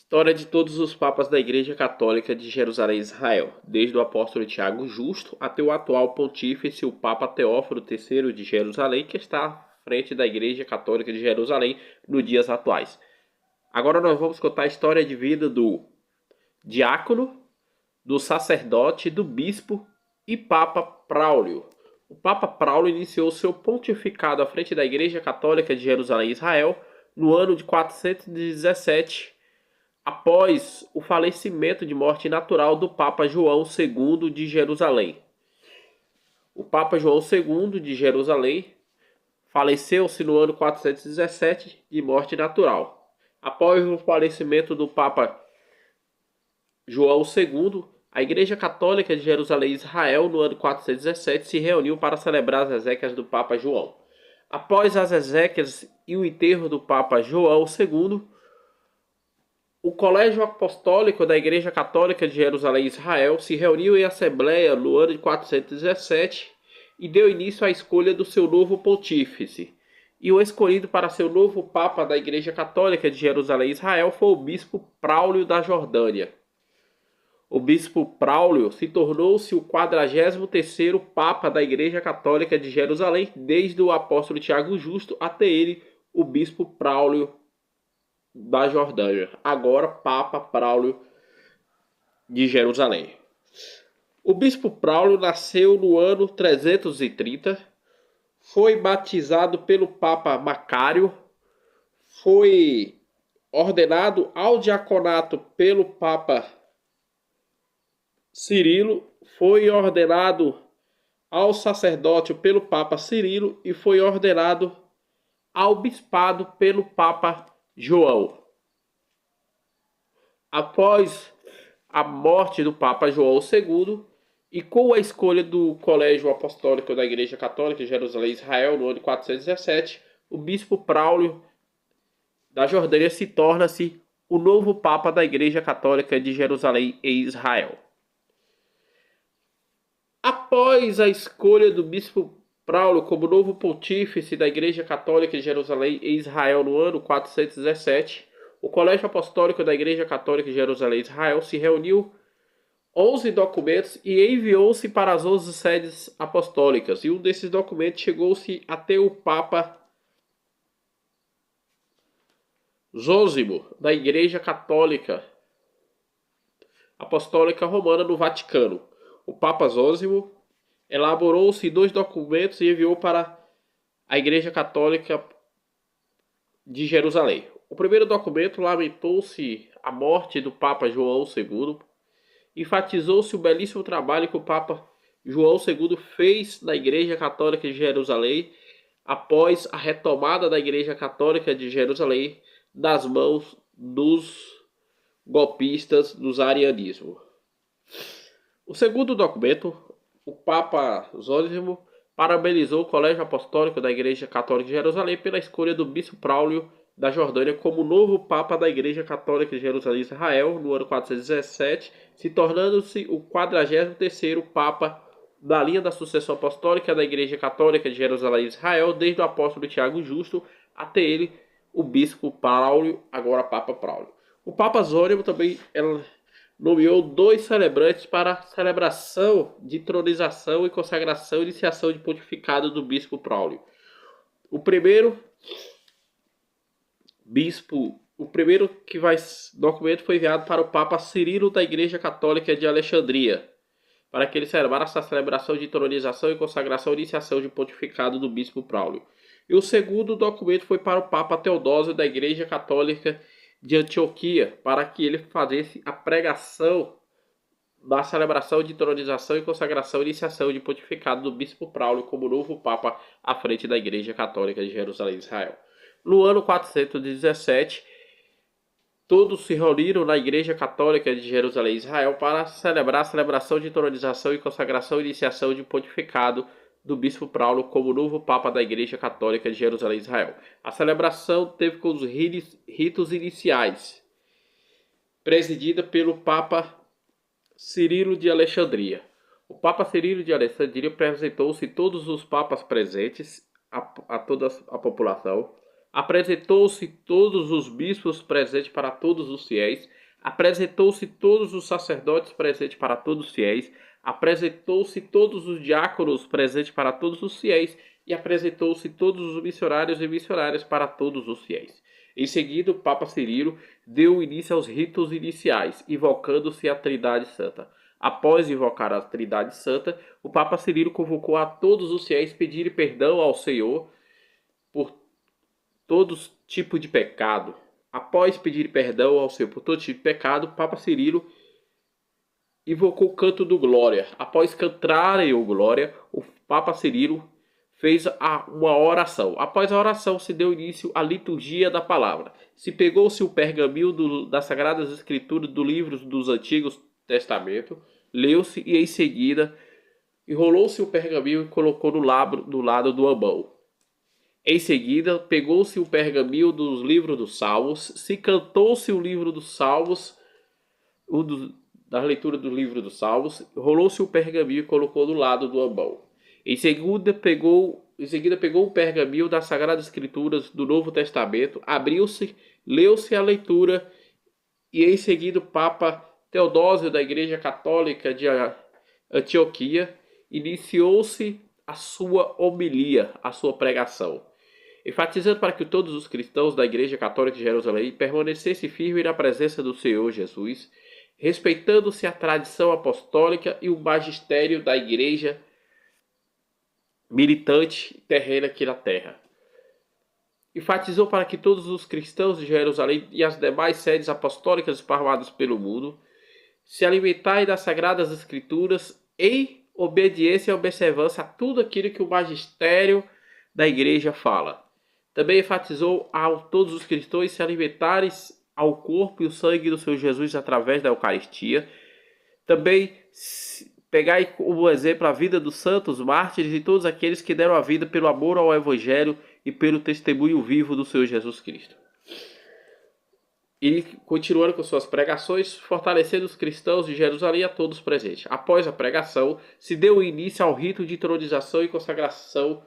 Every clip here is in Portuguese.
História de todos os papas da Igreja Católica de Jerusalém e Israel, desde o apóstolo Tiago Justo até o atual pontífice, o Papa Teófilo III de Jerusalém, que está à frente da Igreja Católica de Jerusalém nos dias atuais. Agora nós vamos contar a história de vida do diácono, do sacerdote, do bispo e Papa Braulio. O Papa Braulio iniciou seu pontificado à frente da Igreja Católica de Jerusalém e Israel no ano de 417, após o falecimento de morte natural do Papa João II de Jerusalém. O Papa João II de Jerusalém faleceu-se no ano 417 de morte natural. Após o falecimento do Papa João II, a Igreja Católica de Jerusalém e Israel, no ano 417, se reuniu para celebrar as exéquias do Papa João. Após as exéquias e o enterro do Papa João II, o Colégio Apostólico da Igreja Católica de Jerusalém e Israel se reuniu em assembleia no ano de 417 e deu início à escolha do seu novo pontífice. E o escolhido para ser o novo Papa da Igreja Católica de Jerusalém e Israel foi o Bispo Braulio da Jordânia. O Bispo Braulio se tornou-se o 43º Papa da Igreja Católica de Jerusalém, desde o apóstolo Tiago Justo até ele, o Bispo Braulio da Jordânia, agora Papa Braulio de Jerusalém. O Bispo Braulio nasceu no ano 330, foi batizado pelo Papa Macário, foi ordenado ao diaconato pelo Papa Cirilo, foi ordenado ao sacerdócio pelo Papa Cirilo e foi ordenado ao bispado pelo Papa João. Após a morte do Papa João II e com a escolha do Colégio Apostólico da Igreja Católica de Jerusalém e Israel no ano de 417, o Bispo Braulio da Jordânia se torna-se o novo Papa da Igreja Católica de Jerusalém e Israel. Após a escolha do Bispo Braulio como novo pontífice da Igreja Católica de Jerusalém e Israel no ano 417, o Colégio Apostólico da Igreja Católica de Jerusalém e Israel se reuniu 11 documentos e enviou-se para as 11 sedes apostólicas. E um desses documentos chegou-se até o Papa Zósimo, da Igreja Católica Apostólica Romana no Vaticano. O Papa Zósimo elaborou-se 2 documentos e enviou para a Igreja Católica de Jerusalém. O primeiro documento lamentou-se a morte do Papa João II, enfatizou-se o belíssimo trabalho que o Papa João II fez na Igreja Católica de Jerusalém após a retomada da Igreja Católica de Jerusalém das mãos dos golpistas do arianismo. O segundo documento, o Papa Zósimo parabenizou o Colégio Apostólico da Igreja Católica de Jerusalém pela escolha do Bispo Braulio da Jordânia como novo Papa da Igreja Católica de Jerusalém e Israel no ano 417, se tornando-se o 43º Papa da linha da sucessão apostólica da Igreja Católica de Jerusalém e Israel, desde o apóstolo Tiago Justo até ele, o Bispo Braulio, agora Papa Braulio. O Papa Zósimo também nomeou 2 celebrantes para a celebração de tronização e consagração e iniciação de pontificado do Bispo Braulio. O primeiro documento foi enviado para o Papa Cirilo da Igreja Católica de Alexandria, para que ele celebrasse a celebração de tronização e consagração e iniciação de pontificado do Bispo Braulio. E o segundo documento foi para o Papa Teodósio da Igreja Católica de Antioquia, para que ele fizesse a pregação da celebração de tronização e consagração e iniciação de pontificado do Bispo Braulio como novo Papa à frente da Igreja Católica de Jerusalém e Israel. No ano 417, todos se reuniram na Igreja Católica de Jerusalém e Israel para celebrar a celebração de tronização e consagração e iniciação de pontificado do Bispo Braulio como novo Papa da Igreja Católica de Jerusalém e Israel. A celebração teve como ritos iniciais, presidida pelo Papa Cirilo de Alexandria. O Papa Cirilo de Alexandria apresentou-se todos os papas presentes a toda a população, Apresentou-se todos os bispos presentes para todos os fiéis. Apresentou-se todos os sacerdotes presentes para todos os fiéis. Apresentou-se todos os diáconos presentes para todos os fiéis. E apresentou-se todos os missionários e missionárias para todos os fiéis. Em seguida, o Papa Cirilo deu início aos ritos iniciais, invocando-se a Trindade Santa. Após invocar a Trindade Santa, o Papa Cirilo convocou a todos os fiéis pedirem perdão ao Senhor por todo tipo de pecado. Após pedir perdão ao Senhor por todo tipo de pecado, o Papa Cirilo invocou o canto do Glória. Após cantarem o Glória, o Papa Cirilo fez uma oração. Após a oração, se deu início à liturgia da palavra. Se pegou-se o pergaminho das Sagradas Escrituras do livro dos Antigos Testamentos, leu-se e em seguida enrolou-se o pergaminho e colocou do lado do ambão. Em seguida, pegou-se o pergaminho dos livros dos Salmos, se cantou-se o livro dos Salmos, da leitura do livro dos Salmos, rolou-se o pergaminho e colocou do lado do ambão. Em seguida, pegou o pergaminho das Sagradas Escrituras do Novo Testamento, abriu-se, leu-se a leitura e em seguida o Papa Teodósio da Igreja Católica de Antioquia iniciou-se a sua homilia, a sua pregação, enfatizando para que todos os cristãos da Igreja Católica de Jerusalém permanecessem firmes na presença do Senhor Jesus, respeitando-se a tradição apostólica e o magistério da Igreja militante terrena aqui na terra. Enfatizou para que todos os cristãos de Jerusalém e as demais sedes apostólicas esparramadas pelo mundo se alimentarem das Sagradas Escrituras em obediência e observância a tudo aquilo que o magistério da Igreja fala. Também enfatizou a todos os cristãos se alimentarem ao corpo e o sangue do Senhor Jesus através da Eucaristia. Também pegar como exemplo a vida dos santos mártires e todos aqueles que deram a vida pelo amor ao Evangelho e pelo testemunho vivo do Senhor Jesus Cristo. E continuando com suas pregações, fortalecendo os cristãos de Jerusalém a todos presentes. Após a pregação, se deu início ao rito de intronização e consagração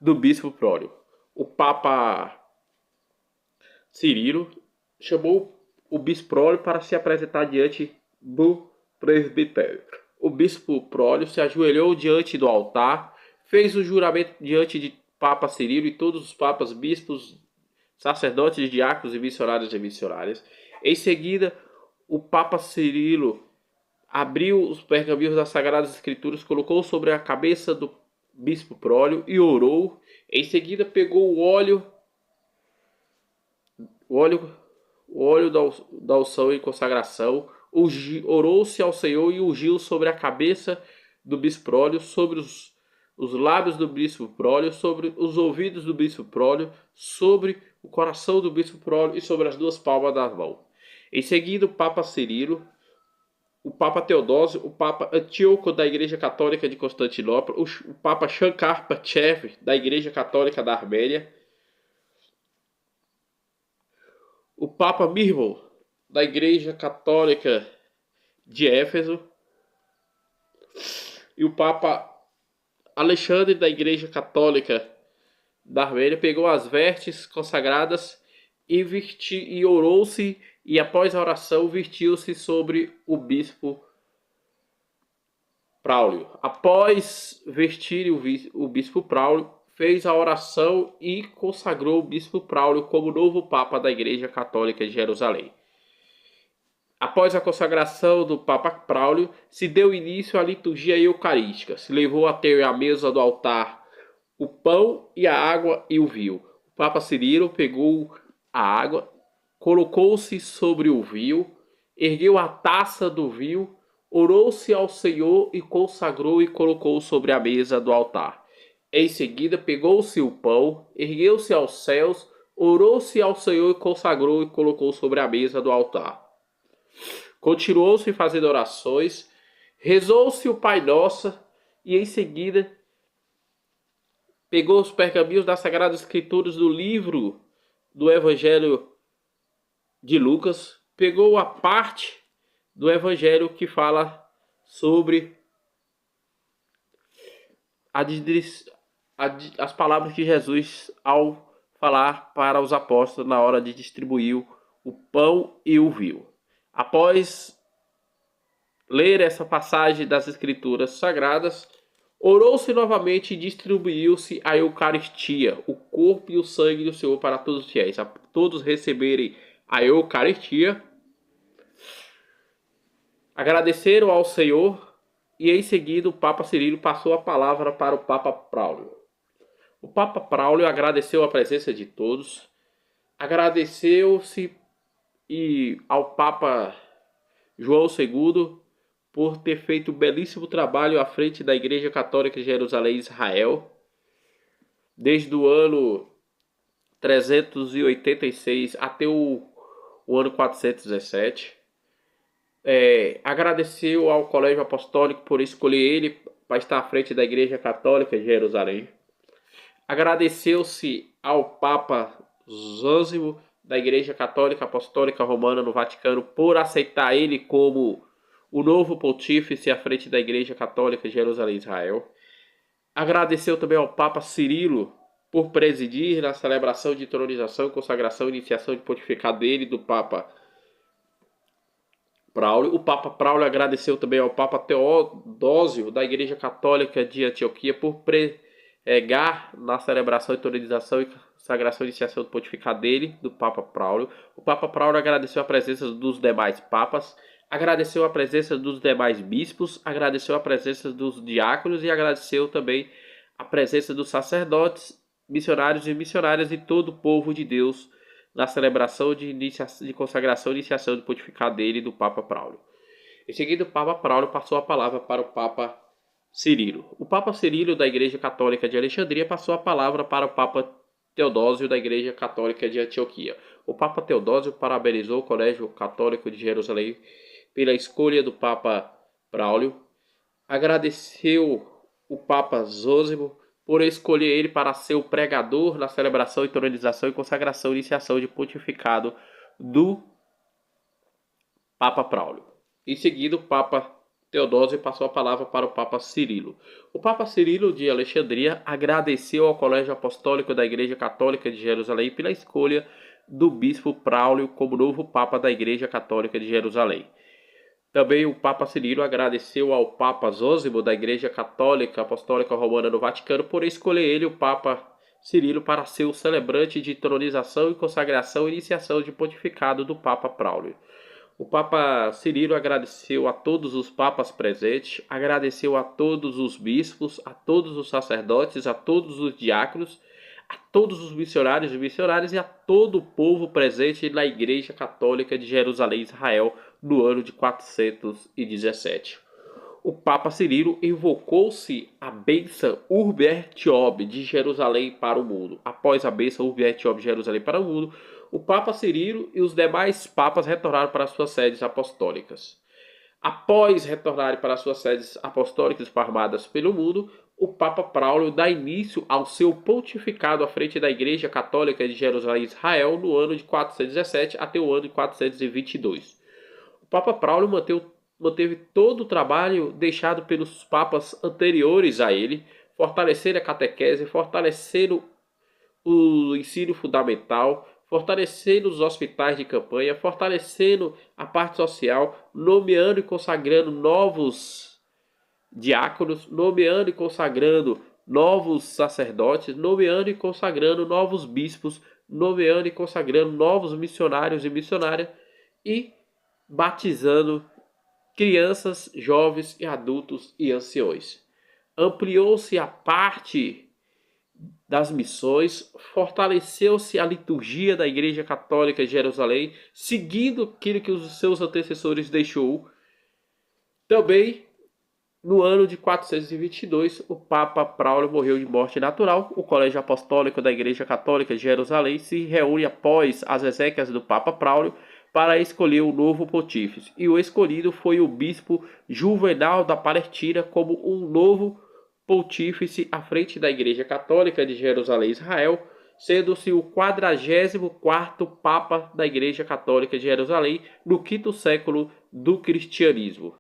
do bispo Prólio. O Papa Cirilo chamou o bispo Prólio para se apresentar diante do presbitério. O bispo Prólio se ajoelhou diante do altar, fez o juramento diante de Papa Cirilo e todos os papas, bispos, sacerdotes, diáconos e missionários e missionárias. Em seguida, o Papa Cirilo abriu os pergaminhos das Sagradas Escrituras, colocou sobre a cabeça do bispo Prólio e orou. Em seguida, pegou o óleo da unção e consagração, orou-se ao Senhor e ungiu sobre a cabeça do bispo Prólio, sobre os lábios do bispo Prólio, sobre os ouvidos do bispo Prólio, sobre o coração do bispo Prólio e sobre as duas palmas das mãos. Em seguida, o Papa Cirilo, o Papa Teodósio, o Papa Antíoco da Igreja Católica de Constantinopla, o Papa Shankar Pachev da Igreja Católica da Armênia, o Papa Mirmo da Igreja Católica de Éfeso e o Papa Alexandre da Igreja Católica da Armênia pegou as vestes consagradas e orou-se, e após a oração vestiu-se sobre o bispo Praulio. Após vestir o bispo Praulio, fez a oração e consagrou o bispo Praulio como novo Papa da Igreja Católica de Jerusalém. Após a consagração do Papa Praulio, se deu início à liturgia eucarística. Se levou a ter à mesa do altar o pão e a água e o vinho. O Papa Cirilo pegou a água, colocou-se sobre o vinho, ergueu a taça do vinho, orou-se ao Senhor e consagrou e colocou sobre a mesa do altar. Em seguida, pegou-se o pão, ergueu-se aos céus, orou-se ao Senhor e consagrou e colocou sobre a mesa do altar. Continuou-se fazendo orações, rezou-se o Pai Nosso e em seguida pegou os pergaminhos das Sagradas Escrituras do livro do Evangelho de Lucas, pegou a parte do Evangelho que fala sobre as palavras de Jesus ao falar para os apóstolos na hora de distribuir o pão e o vinho. Após ler essa passagem das Escrituras Sagradas, orou-se novamente e distribuiu-se a Eucaristia, o corpo e o sangue do Senhor para todos os fiéis, a todos receberem a Eucaristia. Agradeceram ao Senhor e em seguida o Papa Cirilo passou a palavra para o Papa Braulio. O Papa Braulio agradeceu a presença de todos, agradeceu-se e ao Papa João II por ter feito um belíssimo trabalho à frente da Igreja Católica de Jerusalém e Israel, desde o ano 386 até o ano 417. Agradeceu ao Colégio Apostólico por escolher ele para estar à frente da Igreja Católica de Jerusalém. Agradeceu-se ao Papa Zósimo da Igreja Católica Apostólica Romana no Vaticano por aceitar ele como o novo pontífice à frente da Igreja Católica de Jerusalém e Israel. Agradeceu também ao Papa Cirilo por presidir na celebração de entronização, consagração e iniciação de pontificado dele do Papa Braulio. O Papa Braulio agradeceu também ao Papa Teodósio da Igreja Católica de Antioquia por pregar na celebração, entronização e consagração e iniciação do pontificado dele, do Papa Braulio. O Papa Braulio agradeceu a presença dos demais papas, agradeceu a presença dos demais bispos, agradeceu a presença dos diáconos e agradeceu também a presença dos sacerdotes, missionários e missionárias e todo o povo de Deus na celebração de consagração e iniciação do pontificado dele, do Papa Braulio. Em seguida, o Papa Braulio passou a palavra para o Papa Cirilo. O Papa Cirilo, da Igreja Católica de Alexandria, passou a palavra para o Papa Teodósio, da Igreja Católica de Antioquia. O Papa Teodósio parabenizou o Colégio Católico de Jerusalém pela escolha do Papa Braulio. Agradeceu o Papa Zósimo por escolher ele para ser o pregador na celebração, entronização e consagração e iniciação de pontificado do Papa Braulio. Em seguida, o Papa Teodósio passou a palavra para o Papa Cirilo. O Papa Cirilo de Alexandria agradeceu ao Colégio Apostólico da Igreja Católica de Jerusalém pela escolha do Bispo Braulio como novo Papa da Igreja Católica de Jerusalém. Também o Papa Cirilo agradeceu ao Papa Zósimo da Igreja Católica Apostólica Romana no Vaticano por escolher ele, o Papa Cirilo, para ser o celebrante de entronização e consagração e iniciação de pontificado do Papa Braulio. O Papa Cirilo agradeceu a todos os papas presentes, agradeceu a todos os bispos, a todos os sacerdotes, a todos os diáconos, a todos os missionários e missionárias e a todo o povo presente na Igreja Católica de Jerusalém e Israel no ano de 417. O Papa Cirilo invocou-se a bênção Urbi et Orbi de Jerusalém para o mundo. Após a bênção Urbi et Orbi de Jerusalém para o mundo, o Papa Cirilo e os demais papas retornaram para suas sedes apostólicas. Após retornarem para suas sedes apostólicas esparramadas pelo mundo, o Papa Braulio dá início ao seu pontificado à frente da Igreja Católica de Jerusalém e Israel no ano de 417 até o ano de 422. O Papa Braulio manteve todo o trabalho deixado pelos papas anteriores a ele, fortalecendo a catequese, fortalecendo o ensino fundamental, fortalecendo os hospitais de campanha, fortalecendo a parte social, nomeando e consagrando novos diáconos, nomeando e consagrando novos sacerdotes, nomeando e consagrando novos bispos, nomeando e consagrando novos missionários e missionárias e batizando crianças, jovens e adultos e anciões. Ampliou-se a parte das missões, fortaleceu-se a liturgia da Igreja Católica de Jerusalém, seguindo aquilo que os seus antecessores deixou. Também, no ano de 422, o Papa Braulio morreu de morte natural. O Colégio Apostólico da Igreja Católica de Jerusalém se reúne após as exéquias do Papa Braulio para escolher o novo pontífice. E o escolhido foi o bispo Juvenal da Palestina como um novo pontífice à frente da Igreja Católica de Jerusalém e Israel, sendo-se o 44º Papa da Igreja Católica de Jerusalém no 5º século do cristianismo.